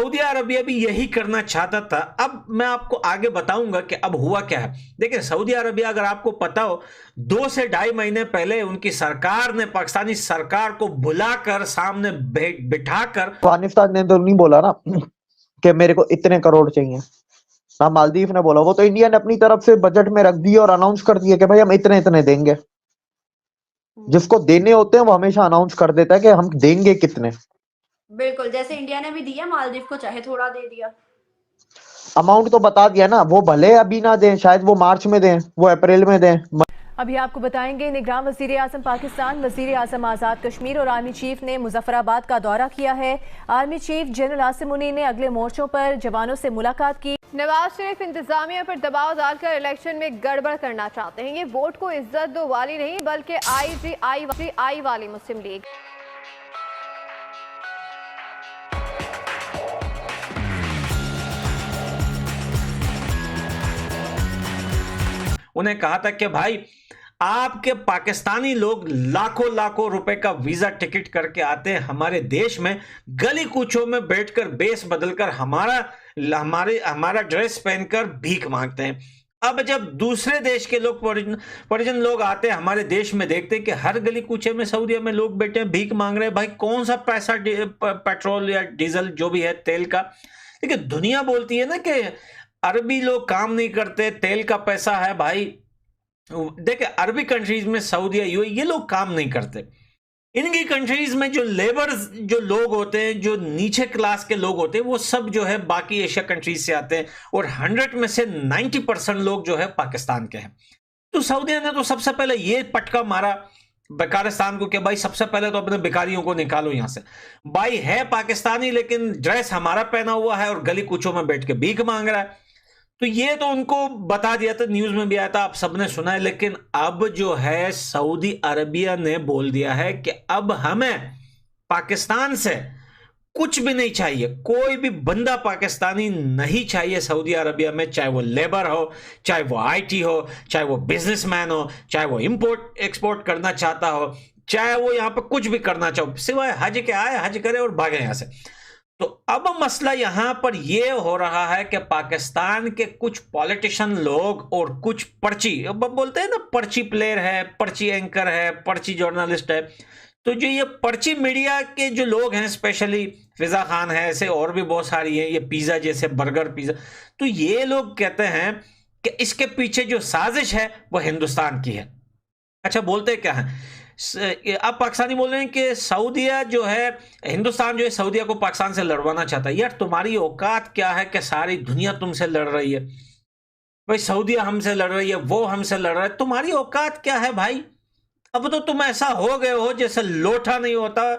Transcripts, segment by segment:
Saudi Arabia भी यही करना चाहता था। अब मैं आपको आगे बताऊंगा कि अब हुआ क्या है। देखिए, सऊदी अरबिया, अगर आपको पता हो, 2 से ढाई महीने पहले उनकी सरकार ने पाकिस्तानी सरकार को बुलाकर सामने बिठाकर, अफगानिस्तान ने तो नहीं बोला ना कि मेरे को इतने करोड़ चाहिए, ना मालदीव ने बोला, वो तो इंडिया ने अपनी तरफ से बजट में रख दिया और अनाउंस कर दिया कि भाई हम इतने इतने देंगे। जिसको देने होते हैं वो हमेशा अनाउंस कर देता है कि हम देंगे कितने। बिल्कुल, जैसे इंडिया ने भी दिया, मालदीव को चाहे थोड़ा दे दिया, अमाउंट तो बता दिया ना। वो भले अभी ना दें, शायद वो मार्च में दें, वो अप्रैल में दें। अभी आपको बताएंगे, निगरान वज़ीर आज़म पाकिस्तान, वज़ीर आज़म आज़ाद कश्मीर और आर्मी चीफ ने मुजफ्फराबाद का दौरा किया है। Army chief general Asim Munir ने अगले मोर्चों पर जवानों से मुलाकात की। नवाज शरीफ इंतजामिया पर दबाव डालकर इलेक्शन में गड़बड़ करना चाहते हैं। ये वोट को इज्जत दो वाली नहीं, बल्कि आई वाली मुस्लिम लीग। उन्हें कहा था कि भाई, आपके पाकिस्तानी लोग लाखों लाखों रुपए का वीजा टिकट करके आते हैं हमारे देश में, गली कूचों में बैठकर बेस बदलकर हमारा ड्रेस पहनकर भीख मांगते हैं। अब जब दूसरे देश के लोग, परिजन लोग आते हैं हमारे देश में, देखते हैं कि हर गली कूचे में सऊदीया में लोग बैठे हैं, भीख मांग रहे हैं, भाई कौन सा पैसा पेट्रोल या डीजल जो भी है तेल का। देखिए, दुनिया बोलती है ना कि अरबी लोग काम नहीं करते, तेल का पैसा है। भाई देखिए, अरबी कंट्रीज में, सऊदीया, यूएई, ये लोग काम नहीं करते। इनकी कंट्रीज में जो लेबर्स, जो लोग होते हैं, जो नीचे क्लास के लोग होते हैं, वो सब जो है बाकी एशिया कंट्रीज से आते हैं, और 100 में से 90% लोग जो है पाकिस्तान के हैं। तो सऊदीया ने तो सबसे पहले ये पटका मारा बेकारिस्तान को कि भाई सबसे पहले तो अपने बेकारियों को निकालो यहां से। भाई है पाकिस्तानी, लेकिन ड्रेस हमारा पहना हुआ है और गली कूचों में बैठ के भीख मांग रहा है। तो ये तो उनको बता दिया था, न्यूज में भी आया था, आप सबने सुना है। लेकिन अब जो है सऊदी अरबिया ने बोल दिया है कि अब हमें पाकिस्तान से कुछ भी नहीं चाहिए, कोई भी बंदा पाकिस्तानी नहीं चाहिए सऊदी अरबिया में, चाहे वो लेबर हो, चाहे वो आईटी हो, चाहे वो बिजनेसमैन हो, चाहे वो इंपोर्ट एक्सपोर्ट करना चाहता हो, चाहे वो यहां पर कुछ भी करना चाहो, सिवाय हज के आए, हज करे और भागे यहां से। तो अब मसला यहां पर यह हो रहा है कि पाकिस्तान के कुछ पॉलिटिशियन लोग और कुछ पर्ची, बोलते हैं ना, पर्ची प्लेयर है, पर्ची एंकर है, पर्ची जर्नलिस्ट है, तो जो ये पर्ची मीडिया के जो लोग हैं, स्पेशली फिजा खान है, ऐसे और भी बहुत सारी हैं, ये पिज्जा जैसे बर्गर पिज्जा, तो ये लोग कहते हैं कि इसके पीछे जो साजिश है वो हिंदुस्तान की है। अच्छा, बोलते क्या है, अब पाकिस्तानी बोल रहे हैं कि सऊदीया जो है, हिंदुस्तान जो है सऊदीया को पाकिस्तान से लड़वाना चाहता है। यार, तुम्हारी औकात क्या है कि सारी दुनिया तुमसे लड़ रही है? भाई सऊदीया हमसे लड़ रही है, वो हमसे लड़ रहा है, तुम्हारी औकात क्या है भाई? अब तो तुम ऐसा हो गए हो जैसे लोटा नहीं होता,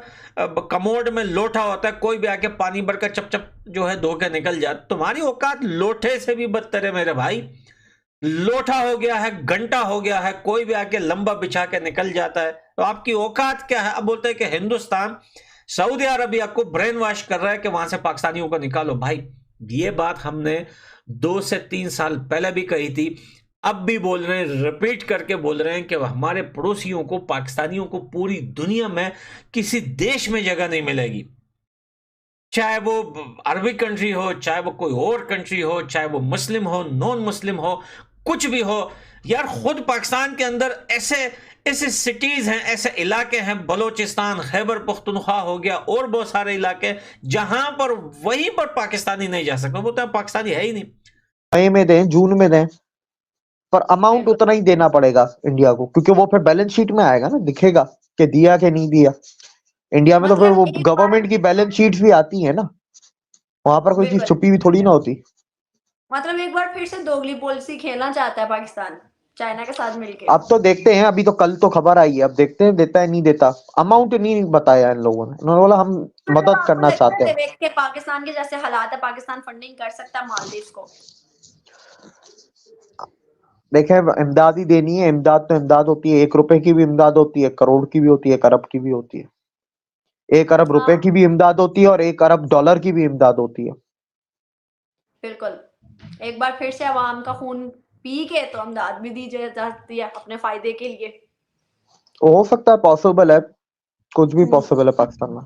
कमोड में लोटा होता है, कोई भी आके पानी भरकर चप चप जो है धो के निकल जाता। तुम्हारी औकात लोटे से भी बदतर है मेरे भाई। लोटा हो गया है, घंटा हो गया है, कोई भी आके लंबा बिछा के निकल जाता है। तो आपकी औकात क्या है? अब बोलते हैं कि हिंदुस्तान सऊदी अरबिया को ब्रेन वॉश कर रहा है कि वहां से पाकिस्तानियों को निकालो। भाई, ये बात हमने 2 से 3 साल पहले भी कही थी, अब भी बोल रहे हैं, रिपीट करके बोल रहे हैं कि हमारे पड़ोसियों को, पाकिस्तानियों को पूरी दुनिया में किसी देश में जगह नहीं मिलेगी, चाहे वो अरबी कंट्री हो, चाहे वो कोई और कंट्री हो, चाहे वो मुस्लिम हो, नॉन मुस्लिम हो, कुछ भी हो। यार, खुद पाकिस्तान के अंदर ऐसे ऐसे सिटीज हैं, ऐसे इलाके हैं, बलोचिस्तान, खैबर पख्तूनख्वा हो गया, और बहुत सारे इलाके जहां पर वहीं पर पाकिस्तानी नहीं जा सकता। वो तो पाकिस्तानी है ही नहीं। मई में दें, जून में दें, पर अमाउंट उतना ही देना पड़ेगा इंडिया को, क्योंकि वो फिर बैलेंस शीट में आएगा ना, दिखेगा कि दिया कि नहीं दिया। इंडिया में तो फिर वो गवर्नमेंट की बैलेंस शीट्स भी आती है ना, वहां पर कोई चीज छुपी हुई थोड़ी ना होती। मतलब एक बार फिर से दोगली पॉलिसी खेलना चाहता है पाकिस्तान चाइना के साथ मिलके। अब तो देखते हैं, अभी तो कल तो खबर आई है, अब देखते हैं देता है नहीं देता। अमाउंट नहीं बताया इन लोगों ने, उन्होंने बोला हम मदद करना चाहते हैं। देख के पाकिस्तान के जैसे हालात है, पाकिस्तान फंडिंग कर सकता है मालदीव को। देखें, इमदाद ही देनी है, इमदाद तो इमदाद होती है, 1 रुपए की भी इमदाद होती है, 1 करोड़ की भी होती है, 1 अरब की भी होती है, 1 अरब रुपए की भी इमदाद होती है, और 1 अरब डॉलर की भी इमदाद होती है। बिल्कुल, एक बार फिर से अवाम का खून पी के तो इमदाद भी दी जाती है अपने फायदे के लिए। हो सकता है, पॉसिबल है, कुछ भी पॉसिबल है पाकिस्तान में।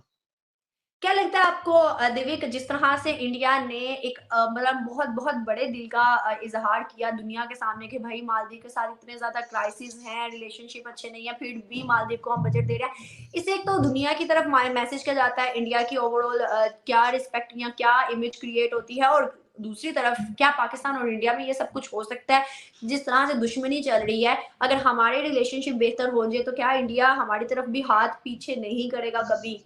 क्या लगता है आपको दिव्यक, जिस तरह से इंडिया ने एक मतलब बहुत बहुत बड़े दिल का इजहार किया दुनिया के सामने कि भाई मालदीव के साथ इतने ज्यादा क्राइसिस हैं, रिलेशनशिप अच्छे नहीं है, फिर भी मालदीव को हम बजट दे रहे हैं, इससे एक तो दुनिया की तरफ मैसेज किया जाता है इंडिया की ओवरऑल क्या रिस्पेक्ट या क्या इमेज क्रिएट होती है, और दूसरी तरफ क्या पाकिस्तान और इंडिया में ये सब कुछ हो सकता है? जिस तरह से दुश्मनी चल रही है, अगर हमारे रिलेशनशिप बेहतर हो जाए तो क्या इंडिया हमारी तरफ भी हाथ पीछे नहीं करेगा कभी?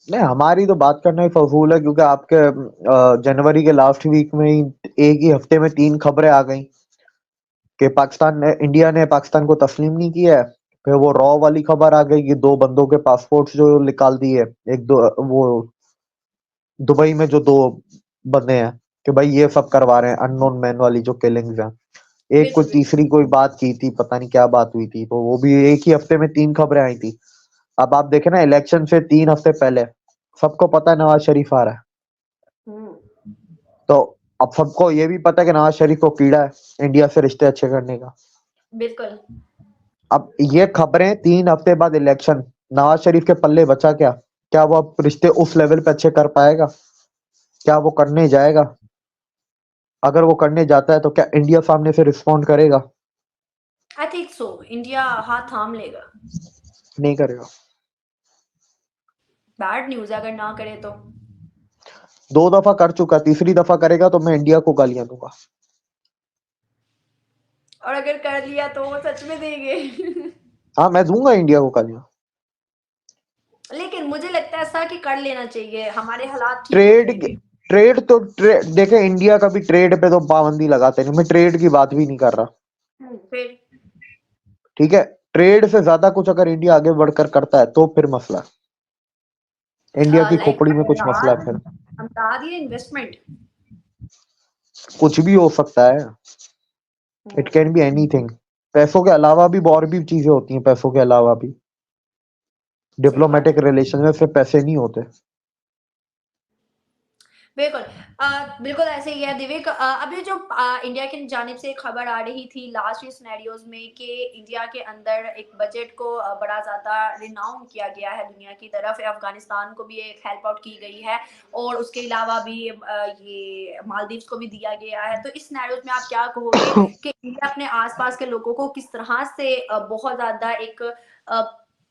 नहीं, हमारी तो बात करना ही फजूल है, क्योंकि आपके जनवरी के लास्ट वीक में ही एक ही हफ्ते में 3 खबरें आ गई कि इंडिया ने पाकिस्तान को तस्लीम नहीं किया है। फिर वो रॉ वाली खबर आ गई कि 2 बंदों के पासपोर्ट्स जो निकाल दिए, एक दो वो दुबई में जो 2 बंदे हैं कि भाई ये सब करवा रहे हैं, अननोन मैन वाली जो किलिंग्स हैं। एक कोई बिल्कुल। तीसरी कोई बात की थी, पता नहीं क्या बात हुई थी, तो वो भी एक ही हफ्ते में 3 खबरें आई थी। अब आप देखें ना, इलेक्शन से 3 हफ्ते पहले सबको पता है नवाज शरीफ आ रहा है, हम्म, तो अब सबको ये भी पता है कि नवाज शरीफ को कीड़ा है इंडिया से रिश्ते अच्छे करने का। बिल्कुल। अब ये खबरें 3 हफ्ते बाद इलेक्शन, नवाज शरीफ के पल्ले बचा क्या? क्या वो अब रिश्ते उस लेवल पे अच्छे कर पाएगा? क्या वो करने जाएगा? अगर वो करने जाता है तो क्या इंडिया सामने से रिस्पॉन्ड करेगा? आई थिंक सो इंडिया हाथ थाम लेगा। नहीं करेगा। बैड न्यूज है अगर ना करे तो। 2 दफा कर चुका, तीसरी दफा करेगा तो मैं इंडिया को गालियां दूंगा। और अगर कर लिया तो वो सच में देंगे। हाँ, मैं दूंगा इंडिया को गालियां। लेकिन मुझे लगता है ऐसा कि कर लेना चाहिए, हमारे हालात ठीक हो ट्रेड जाएंगे। ट्रेड तो देखे, इंडिया का भी ट्रेड पे तो पाबंदी लगाते नहीं, मैं ट्रेड की बात भी नहीं कर रहा। फिर ठीक है, ट्रेड से ज्यादा कुछ अगर इंडिया आगे बढ़कर करता है तो फिर मसला है। इंडिया की लाइक खोपड़ी में कुछ मसला है, फिर अमदाद ये इन्वेस्टमेंट कुछ भी हो सकता है। It can be anything. पैसों के अलावा भी और भी चीजें होती हैं, पैसों के अलावा भी सही बात डिप्लोमेटिक है। रिलेशन में सिर्फ पैसे नहीं होते। बिल्कुल। बिल्कुल ऐसे ही है दिव्यक। अभी जो इंडिया की जानिब से खबर आ रही थी लास्ट सिनेरियोज में कि इंडिया के अंदर एक बजट को बड़ा ज़्यादा रिनाउंड किया गया है दुनिया की तरफ, अफगानिस्तान को भी एक हेल्प आउट की गई है और उसके अलावा भी ये मालदीव्स को भी दिया गया है। तो इस सिनेरियोज में आप क्या कहोगे कि इंडिया अपने आसपास के लोगों को किस तरह से बहुत ज़्यादा एक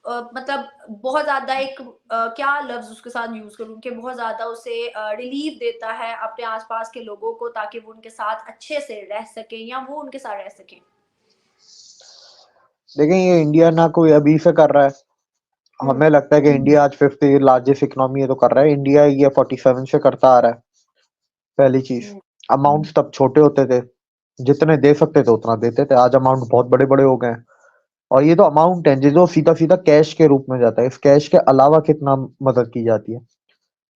मतलब बहुत ज्यादा एक क्या लफ्ज उसके साथ यूज करूं कि बहुत ज्यादा उसे रिलीफ देता है अपने आसपास के लोगों को, ताकि वो उनके साथ अच्छे से रह सके या वो उनके साथ रह सके? देखें, ये इंडिया ना कोई अभी से कर रहा है। हमें लगता है कि इंडिया आज 5th लार्जेस्ट इकोनॉमी है तो कर रहा है। इंडिया ये 47 से करता आ रहा है। पहली चीज, अमाउंट तब छोटे होते थे, जितने दे सकते थे उतना देते थे। आज अमाउंट बहुत बड़े बड़े हो गए हैं, और ये तो अमाउंट है जो सीधा सीधा कैश के रूप में जाता है। इस कैश के अलावा कितना मदद की जाती है?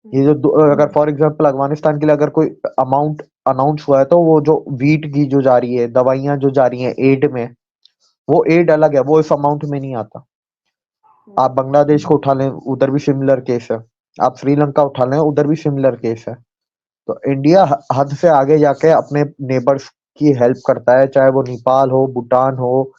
ये जो अगर फॉर एग्जांपल अफगानिस्तान के लिए अगर कोई अमाउंट अनाउंस हुआ है, तो वो जो वीट की जो जा रही है, दवाइयां जो जा रही हैं एड में, वो एड अलग है, वो इस अमाउंट में नहीं आता। आप बांग्लादेश को उठा लें, उधर भी सिमिलर केस है। आप श्रीलंका उठा लें, उधर भी सिमिलर केस है। तो इंडिया हद से आगे जाके अपने नेबर्स की हेल्प करता है, चाहे वो नेपाल हो, भूटान हो,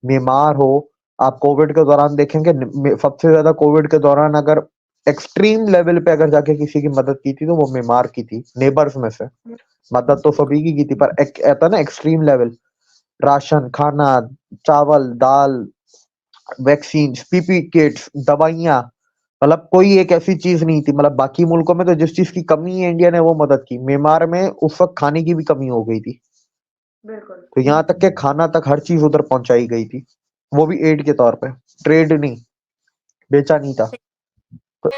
म्यांमार हो। आप कोविड के दौरान देखेंगे, सबसे ज्यादा कोविड के दौरान अगर एक्सट्रीम लेवल पे अगर जाके किसी की मदद की थी तो वो म्यांमार की थी। नेबर्स में से मदद तो सभी की थी, पर ऐसा ना एक्सट्रीम लेवल, राशन, खाना, चावल, दाल, वैक्सीन, पीपी किट्स, दवाइयां, मतलब कोई एक ऐसी चीज नहीं थी। मतलब बाकी मुल्कों में तो जिस चीज की कमी है इंडिया ने वो मदद की। म्यांमार में उस वक्त खाने की भी कमी हो गई थी, बिल्कुल। तो यहाँ तक के खाना तक हर चीज उधर पहुंचाई गई थी, वो भी एड के तौर पे, ट्रेड नहीं, बेचा नहीं था। तो